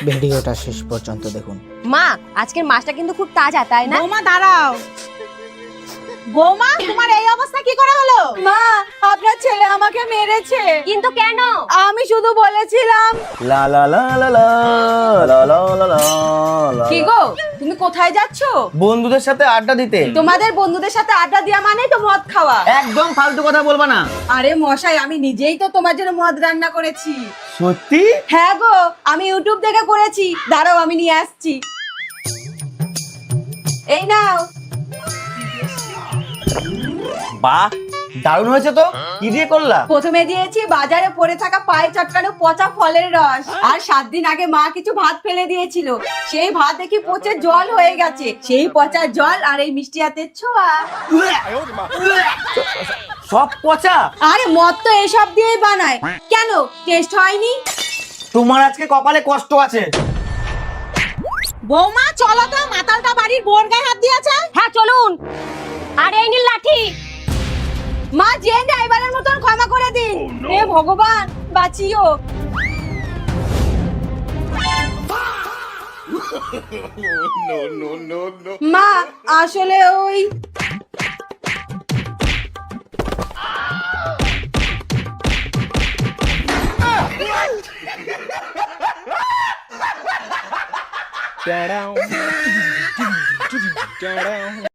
ভিডিওটা শেষ পর্যন্ত দেখুন। মা, আজকের মাছটা কিন্তু খুব তাজা, তাই না? বৌমা দাঁড়াও। বৌমা, তোমার এই অবস্থা কি করে হলো? মা, আপনার ছেলে আমাকে মেরেছে। কিন্তু কেন? আমি শুধু বলেছিলাম। লা লা লা লা লা লা লা লা লা লা। কি গো, তুমি কোথায় যাচ্ছো? বন্ধুদের সাথে আড্ডা দিতে। তোমাদের বন্ধুদের সাথে আড্ডা দেওয়া মানেই তো মদ খাওয়া। একদম ফালতু কথা বলবা না। আরে মশাই, আমি নিজেই তো তোমার জন্য মদ রান্না করেছি। সত্যি? হ্যাঁ গো, আমি ইউটিউব দেখে করেছি। দাঁড়াও, আমি নিয়ে আসছি। এই নাও। বাহ, দারুণ হয়েছে তো। কি দিয়ে করলা? প্রথমে দিয়েছি বাজারে পড়ে থাকা পায়ে চটকানো পচা ফলের রস, আর 7 দিন আগে মা কিছু ভাত ফেলে দিয়েছিল, সেই ভাত দেখি পচে জল হয়ে গেছে। সেই পচা জল আর এই মিষ্টি হাতের ছোঁয়া। সব পচা। আরে মদ তো এসব দিয়েই বানায়, কেন টেস্ট হয়নি? তোমার আজকে কপালে কষ্ট আছে। বৌমা চলো তো, মাতালটা বাড়ির বোর গায়ে হাত দিয়েছে। হ্যাঁ চলুন। আর এই নিন লাঠি। মা, যে ড্রাইভারের মতন ক্ষমা করে দিন। হে ভগবান, বাঁচিও। মা, আসলে ওই